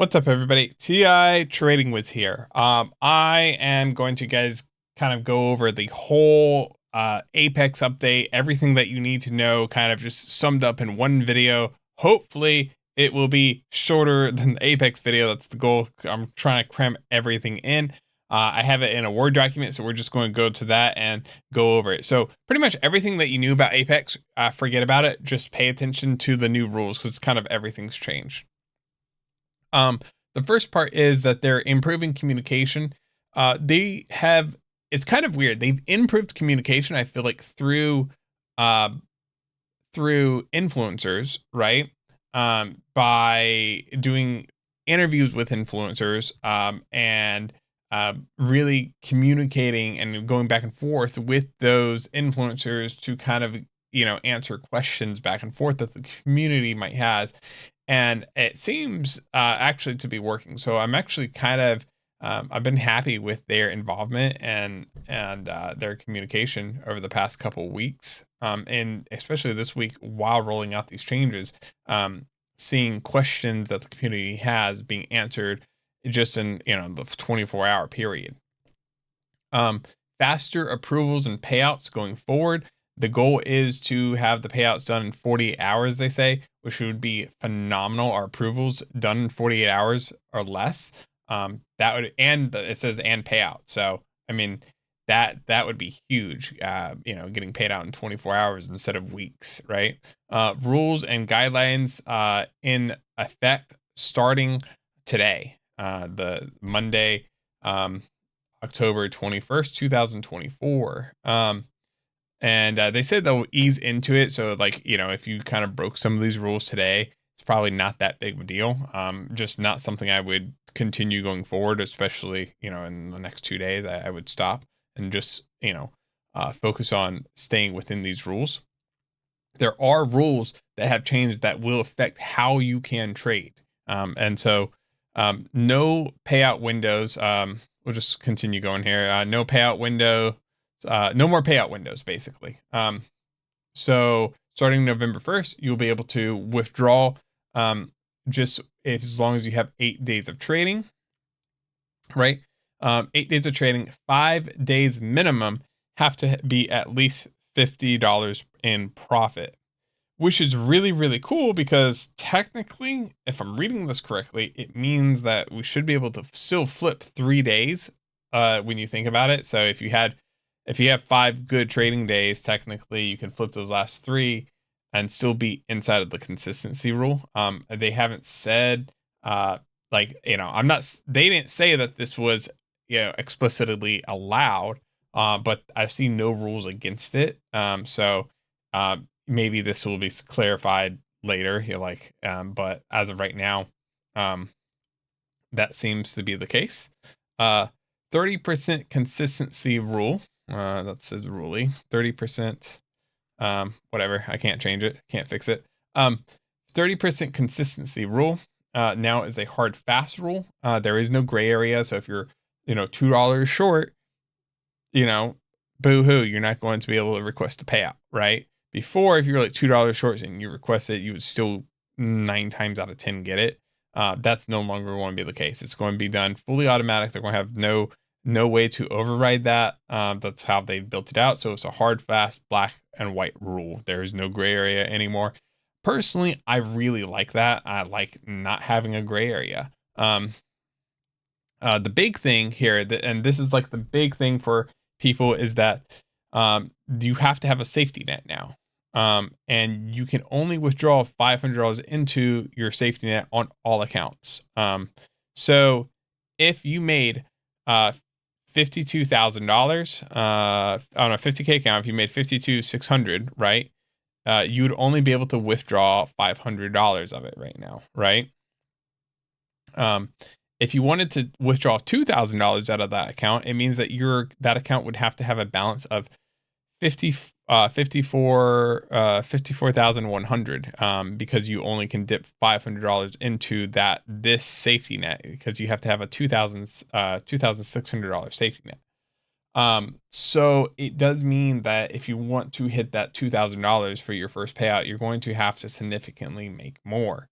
What's up, everybody? TI Trading was here. I am going to guys kind of go over the whole Apex update, everything that you need to know, kind of just summed up in one video. Hopefully, it will be shorter than the Apex video. That's the goal. I'm trying to cram everything in. I have it in a Word document, so we're just going to go to that and go over it. So pretty much everything that you knew about Apex, forget about it. Just pay attention to the new rules because kind of everything's changed. The first part is that they're improving communication. It's kind of weird. They've improved communication, I feel like, uh, through influencers, right? By doing interviews with influencers, and really communicating and going back and forth with those influencers to kind of, answer questions back and forth that the community might has. And it seems actually to be working. So I'm actually kind of I've been happy with their involvement and their communication over the past couple of weeks, and especially this week while rolling out these changes, seeing questions that the community has being answered just in the 24-hour period. Faster approvals and payouts going forward. The goal is to have the payouts done in 48 hours, they say, which would be phenomenal. Our approvals done in 48 hours or less. It says and payout. So, I mean, that would be huge, getting paid out in 24 hours instead of weeks, right? Rules and guidelines in effect starting today, the Monday, October 21st, 2024. And they said they'll ease into it. So, if you kind of broke some of these rules today, it's probably not that big of a deal. Just not something I would continue going forward, especially, in the next 2 days. I would stop and just, focus on staying within these rules. There are rules that have changed that will affect how you can trade. No payout windows. We'll just continue going here. No payout window. No more payout windows, basically. So starting November 1st, you'll be able to withdraw as long as you have 8 days of trading, right? 8 days of trading, 5 days minimum have to be at least $50 in profit, which is really, really cool because technically, if I'm reading this correctly, it means that we should be able to still flip 3 days when you think about it. So if you have 5 good trading days, technically you can flip those last 3 and still be inside of the consistency rule. They haven't said, they didn't say that this was, explicitly allowed, but I've seen no rules against it. Maybe this will be clarified later, but as of right now, that seems to be the case. 30% consistency rule. That says ruly 30%, whatever. I can't change it. Can't fix it. 30% consistency rule, now is a hard fast rule. There is no gray area. So if you're, $2 short, boo hoo, you're not going to be able to request a payout, right? Before, if you're like $2 short and you request it, you would still 9 times out of 10 get it. That's no longer going to be the case. It's going to be done fully automatic. They're going to have no way to override that. That's how they built it out. So it's a hard, fast, black and white rule. There is no gray area anymore. Personally, I really like that. I like not having a gray area. The big thing here, and this is like the big thing for people, is that you have to have a safety net now. And you can only withdraw $500 into your safety net on all accounts. So if you made $52,000 on a 50K account, if you made 52,600, right? You would only be able to withdraw $500 of it right now, right? If you wanted to withdraw $2,000 out of that account, it means that that account would have to have a balance of 54,100, because you only can dip $500 into this safety net, because you have to have a $2,600 safety net. So it does mean that if you want to hit that $2,000 for your first payout, you're going to have to significantly make more.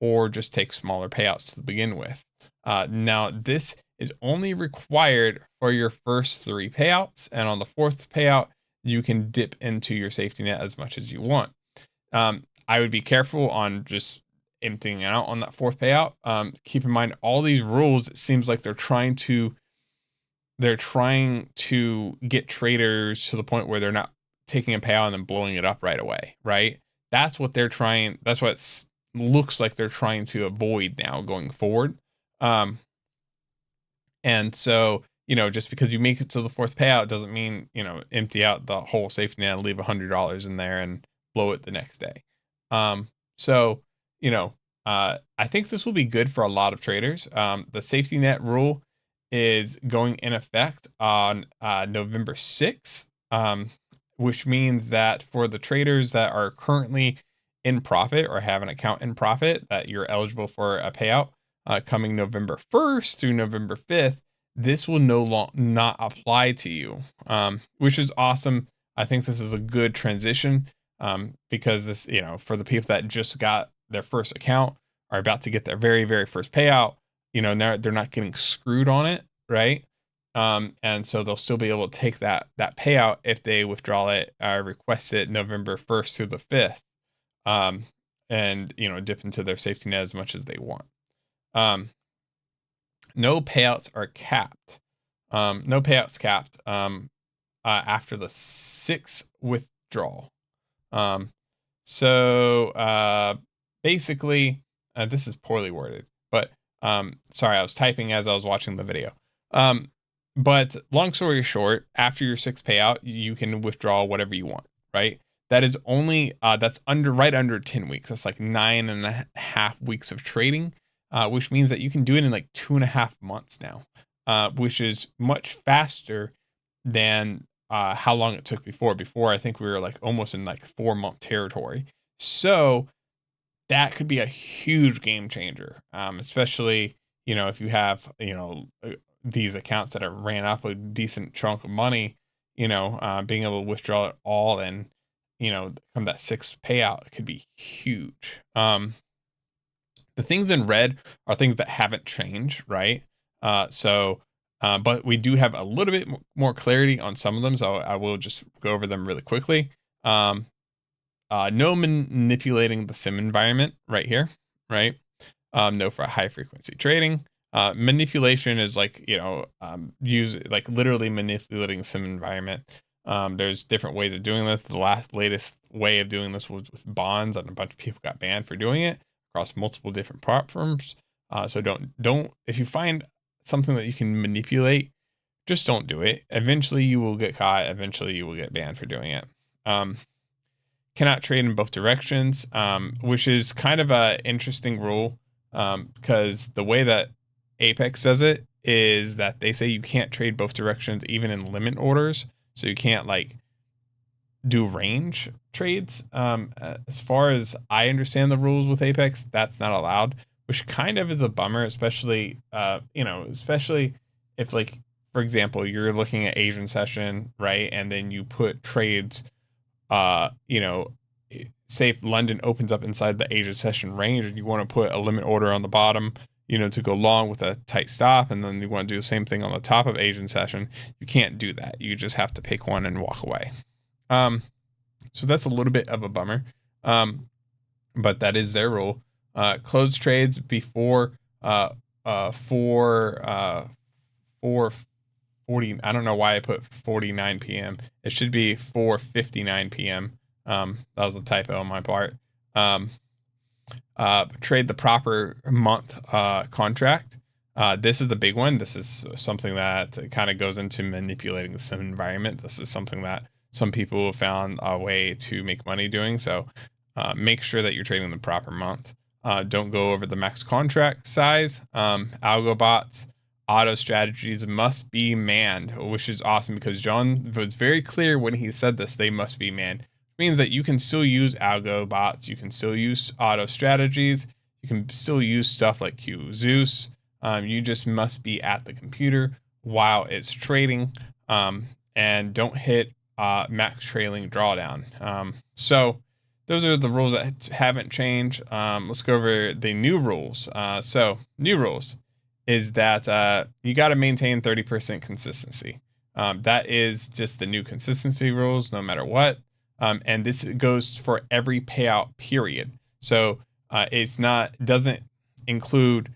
or just take smaller payouts to begin with. Now, this is only required for your first 3 payouts, and on the 4th payout, you can dip into your safety net as much as you want. I would be careful on just emptying out on that 4th payout. Keep in mind all these rules. It seems like they're trying to get traders to the point where they're not taking a payout and then blowing it up right away, right? That's what they're trying. That's what looks like they're trying to avoid now going forward. And so, just because you make it to the 4th payout doesn't mean, empty out the whole safety net and leave $100 in there and blow it the next day. So, I think this will be good for a lot of traders. The safety net rule is going in effect on November 6th, which means that for the traders that are currently in profit or have an account in profit, that you're eligible for a payout coming November 1st through November 5th, this will not apply to you, which is awesome. I think this is a good transition because this, for the people that just got their first account, are about to get their very, very first payout, now they're not getting screwed on it, right? And so they'll still be able to take that payout if they withdraw it, request it November 1st through the 5th, and dip into their safety net as much as they want. No payouts are capped. No payouts capped after the 6th withdrawal. So basically, this is poorly worded, but sorry, I was typing as I was watching the video. But long story short, after your 6th payout, you can withdraw whatever you want, right? That is only that's right under 10 weeks. That's like 9.5 weeks of trading, which means that you can do it in like 2.5 months now, which is much faster than how long it took before. Before, I think we were like almost in like 4-month territory. So that could be a huge game changer, especially, if you have, these accounts that have ran up a decent chunk of money, being able to withdraw it all and, come that 6th payout could be huge. The things in red are things that haven't changed, right? But we do have a little bit more clarity on some of them, so I will just go over them really quickly. No manipulating the sim environment right here, right? No for high frequency trading. Manipulation is like, literally manipulating sim environment. There's different ways of doing this. The latest way of doing this was with bonds, and a bunch of people got banned for doing it across multiple different platforms. So don't, if you find something that you can manipulate, just don't do it. Eventually you will get caught. Eventually you will get banned for doing it. Cannot trade in both directions, which is kind of a interesting rule, because the way that Apex says it is that they say you can't trade both directions even in limit orders. So you can't like do range trades. As far as I understand the rules with Apex, that's not allowed, which kind of is a bummer, especially especially if, like, for example, you're looking at Asian session, right? And then you put trades, say if London opens up inside the Asia session range and you want to put a limit order on the bottom, to go long with a tight stop, and then you want to do the same thing on the top of Asian session, you can't do that. You just have to pick one and walk away. So that's a little bit of a bummer. But that is their rule. Close trades before 4:40. I don't know why I put 49 p.m. It should be 4:59 p.m. That was a typo on my part. Trade the proper month contract. This is the big one. This is something that kind of goes into manipulating the sim environment. This is something that some people have found a way to make money doing. So make sure that you're trading the proper month. Don't go over the max contract size. Algo bots, auto strategies must be manned, which is awesome because John was very clear when he said this, they must be manned. Means that you can still use algo bots, you can still use auto strategies, you can still use stuff like QZeus. You just must be at the computer while it's trading, and don't hit max trailing drawdown. So those are the rules that haven't changed. Let's go over the new rules. So new rules is that you got to maintain 30% consistency. That is just the new consistency rules, no matter what. And this goes for every payout period. So doesn't include,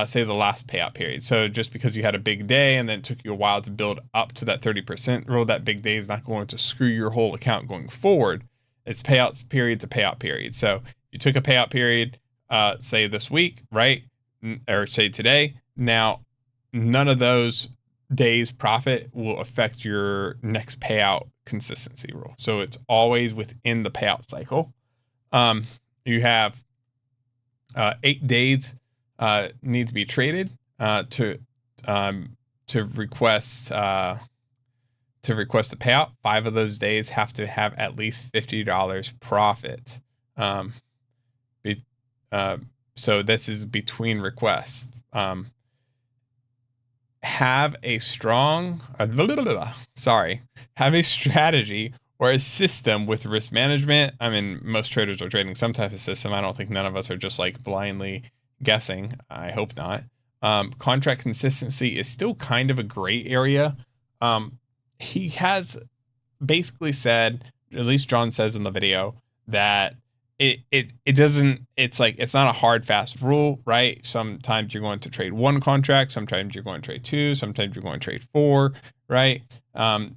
say, the last payout period. So just because you had a big day and then it took you a while to build up to that 30% rule, that big day is not going to screw your whole account going forward. It's payout period to payout period. So you took a payout period, say this week, right? Or say today. Now, none of those days profit will affect your next payout consistency rule. So it's always within the payout cycle. You have 8 days need to be traded to request a payout. 5 of those days have to have at least $50 profit. So this is between requests. Have a strategy or a system with risk management. I mean, most traders are trading some type of system. I don't think none of us are just like blindly guessing. I hope not. Contract consistency is still kind of a gray area. He has basically said, at least John says in the video, that it's not a hard fast rule, right? Sometimes you're going to trade 1 contract, sometimes you're going to trade 2, sometimes you're going to trade 4, right?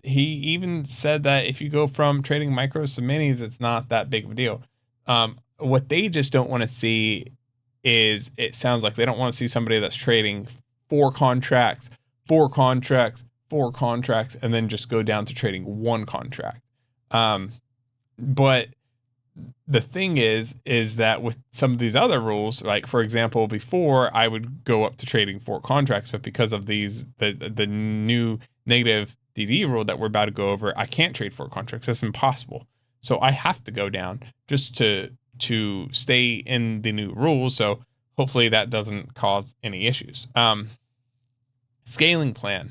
He even said that if you go from trading micros to minis, it's not that big of a deal. What they just don't want to see is, it sounds like they don't want to see somebody that's trading 4 contracts, 4 contracts, 4 contracts, and then just go down to trading 1 contract. But the thing is that with some of these other rules, like for example, before I would go up to trading 4 contracts, but because of the new negative DD rule that we're about to go over, I can't trade 4 contracts. That's impossible. So I have to go down just to stay in the new rules. So hopefully that doesn't cause any issues. Scaling plan,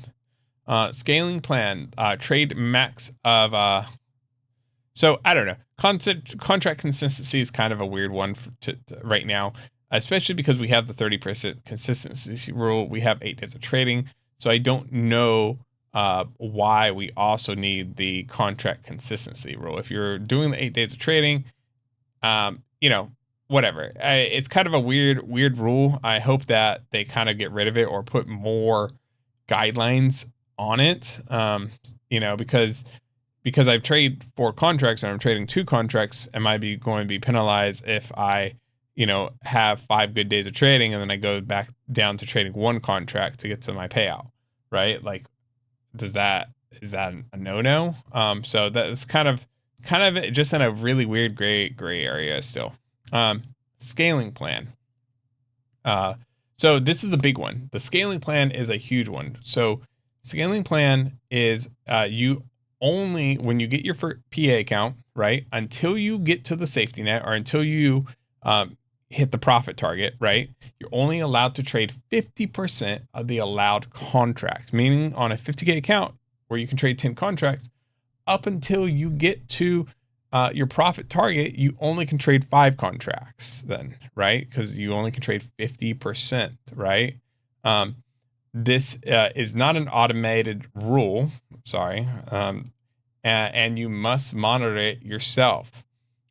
trade max of, so I don't know. Contract consistency is kind of a weird one to right now, especially because we have the 30% consistency rule. We have 8 days of trading. So I don't know why we also need the contract consistency rule. If you're doing the 8 days of trading, whatever. It's kind of a weird rule. I hope that they kind of get rid of it or put more guidelines on it. Because I've traded 4 contracts and I'm trading 2 contracts, am I going to be penalized if I, have 5 good days of trading and then I go back down to trading 1 contract to get to my payout, right? Like, is that a no-no? So that's kind of just in a really weird gray area still. Scaling plan. So this is the big one. The scaling plan is a huge one. So scaling plan is you only, when you get your PA account, right, until you get to the safety net or until you hit the profit target, right, you're only allowed to trade 50% of the allowed contracts, meaning on a 50K account where you can trade 10 contracts, up until you get to your profit target, you only can trade 5 contracts then, right? Because you only can trade 50%, right? This is not an automated rule, sorry, and you must monitor it yourself.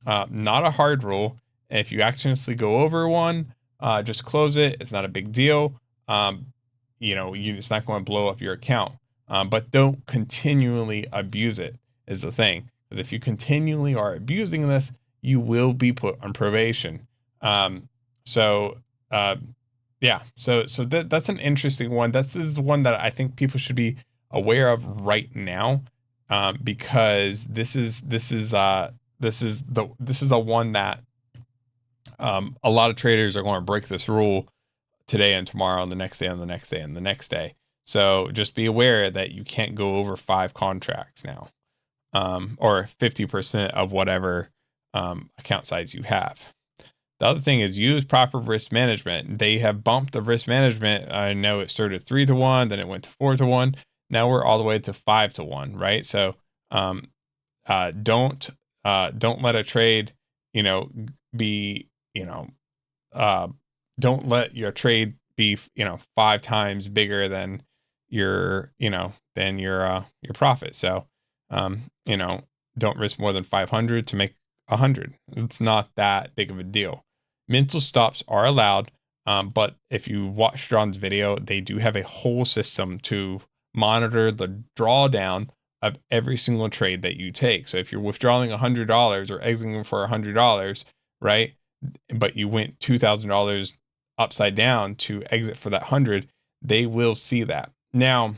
Not a hard rule. If you accidentally go over one, just close it. It's not a big deal. It's not going to blow up your account. But don't continually abuse it is the thing. Because if you continually are abusing this, you will be put on probation. So that's an interesting one. This is one that I think people should be aware of right now, because this is the one that a lot of traders are going to break this rule today and tomorrow and the next day and the next day and the next day. So just be aware that you can't go over 5 contracts now, or 50% of whatever account size you have. The other thing is use proper risk management. They have bumped the risk management. I know it started 3-1, then it went to 4-1. Now we're all the way to 5-1, right? So don't let a trade, be, don't let your trade be, 5 times bigger than your profit. So, don't risk more than 500 to make 100. It's not that big of a deal. Mental stops are allowed. But if you watch John's video, they do have a whole system to monitor the drawdown of every single trade that you take. So if you're withdrawing $100 or exiting for $100, right? But you went $2,000 upside down to exit for that 100, they will see that. Now,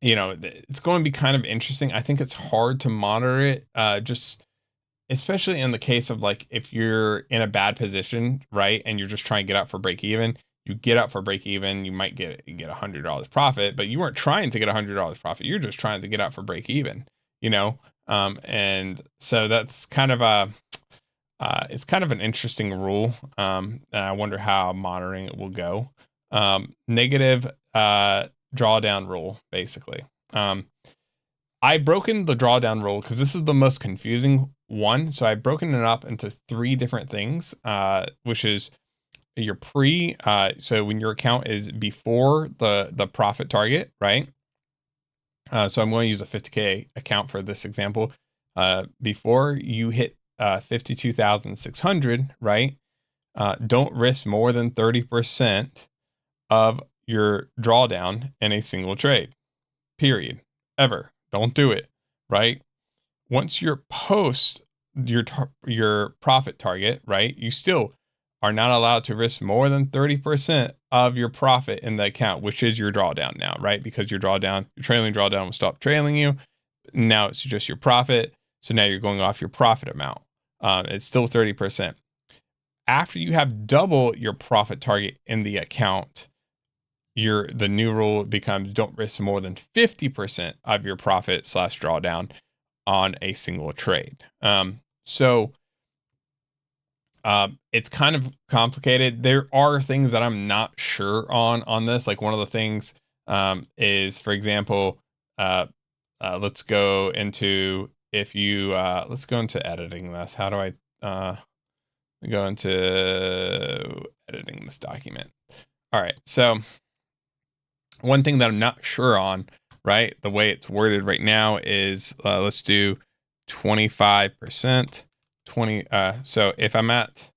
it's going to be kind of interesting. I think it's hard to monitor it, just especially in the case of like if you're in a bad position, right, and you're just trying to get out for break even. You get out for break even, you might get $100 profit, but you weren't trying to get $100 profit. You're just trying to get out for break even, and so that's kind of it's kind of an interesting rule. And I wonder how monitoring it will go. Negative drawdown rule, basically. I've broken the drawdown rule because this is the most confusing one. So I've broken it up into 3 different things, which is your so when your account is before the profit target, right? So I'm going to use a 50K account for this example. Before you hit 52,600, right? Don't risk more than 30% of your drawdown in a single trade, period, ever. Don't do it, right? Once you're post your profit target, right? You still are not allowed to risk more than 30% of your profit in the account, which is your drawdown now, right? Because your trailing drawdown will stop trailing you. Now it's just your profit. So now you're going off your profit amount. It's still 30%. After you have double your profit target in the account, the new rule becomes don't risk more than 50% of your profit / drawdown on a single trade. So it's kind of complicated. There are things that I'm not sure on this. Like one of the things is, for example, let's go into let's go into editing this. How do I go into editing this document? All right. So one thing that I'm not sure on, right, the way it's worded right now is let's do 25%. So if I'm at,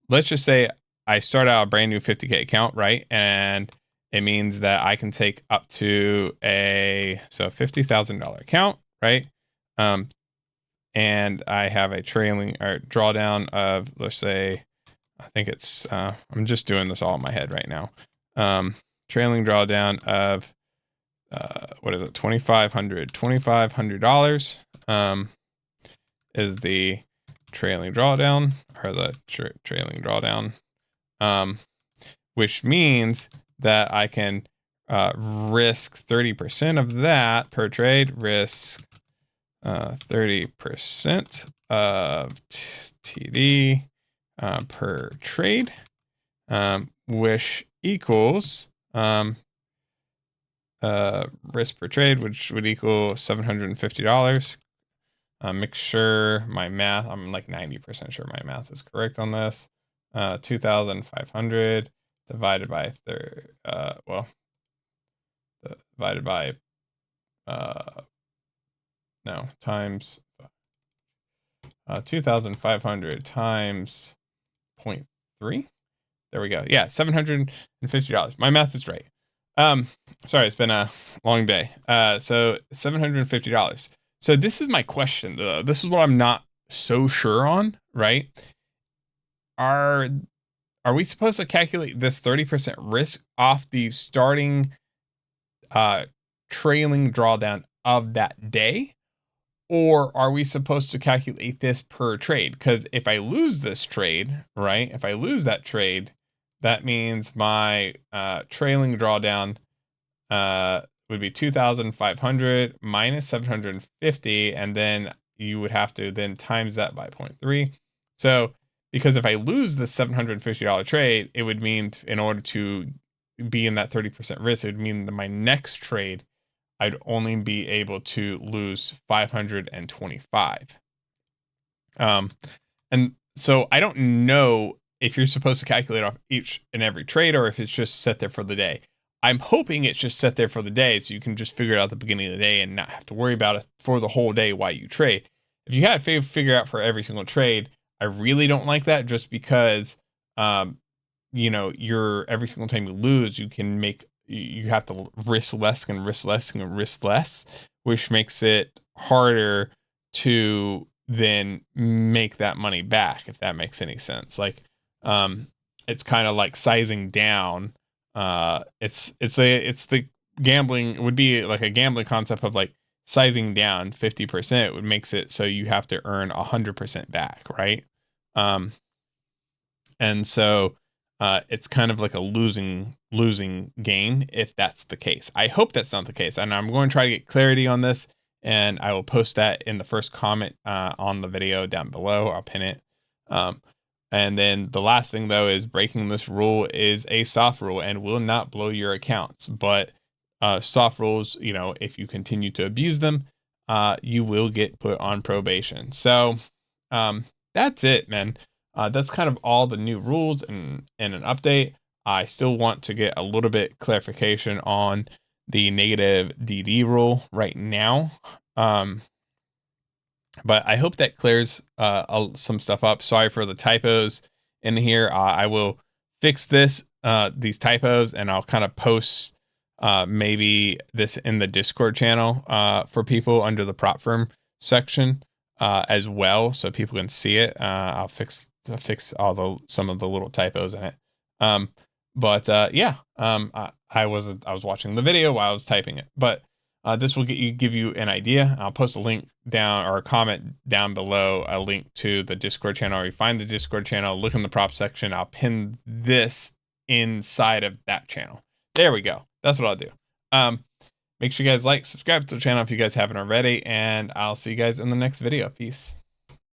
let's just say I start out a brand new 50K account, right? And it means that I can take up to a $50,000 account, right? And I have a trailing or drawdown of, let's say, I think it's, I'm just doing this all in my head right now. Trailing drawdown of, what is it? $2,500 is the trailing drawdown, or the trailing drawdown, which means that I can risk 30% of that per trade, risk 30% of TD per trade, which equals risk per trade, which would equal $750. Make sure my math, I'm like 90% sure my math is correct on this. 2,500 divided by divided by times 2,500 times 0.3. There we go. Yeah, $750. My math is right. Sorry, it's been a long day. So $750. So this is my question, though. This is what I'm not so sure on, right? Are we supposed to calculate this 30% risk off the starting trailing drawdown of that day? Or are we supposed to calculate this per trade? Because if I lose this trade, right? If I lose that trade, that means my trailing drawdown would be 2,500 minus 750, and then you would have to then times that by 0.3. So because if I lose the $750 trade, it would mean in order to be in that 30% risk, it would mean that my next trade, I'd only be able to lose 525. And so I don't know if you're supposed to calculate off each and every trade or if it's just set there for the day. I'm hoping it's just set there for the day so you can just figure it out at the beginning of the day and not have to worry about it for the whole day while you trade. If you had to figure out for every single trade, I really don't like that, just because you're every single time you lose, you have to risk less and risk less and risk less, which makes it harder to then make that money back, if that makes any sense. Like, it's kind of like sizing down. It's the gambling, it would be like a gambling concept of like sizing down 50% would makes it so you have to earn 100% back, right? And so it's kind of like a losing game if that's the case. I hope that's not the case, and I'm going to try to get clarity on this, and I will post that in the first comment on the video down below. I'll pin it. And then the last thing, though, is breaking this rule is a soft rule and will not blow your accounts. But soft rules, if you continue to abuse them, you will get put on probation. So that's it, man. That's kind of all the new rules and an update. I still want to get a little bit clarification on the negative DD rule right now. But I hope that clears some stuff up. Sorry for the typos in here. I will fix these typos, and I'll kind of post maybe this in the Discord channel for people under the prop firm section as well, so people can see it. I'll fix some of the little typos in it. I was watching the video while I was typing it, but this will give you an idea. I'll post a link down, or a comment down below, a link to the Discord channel. Or you find the Discord channel, look in the prop section. I'll pin this inside of that channel. There we go. That's what I'll do. Make sure you guys subscribe to the channel if you guys haven't already, and I'll see you guys in the next video. Peace.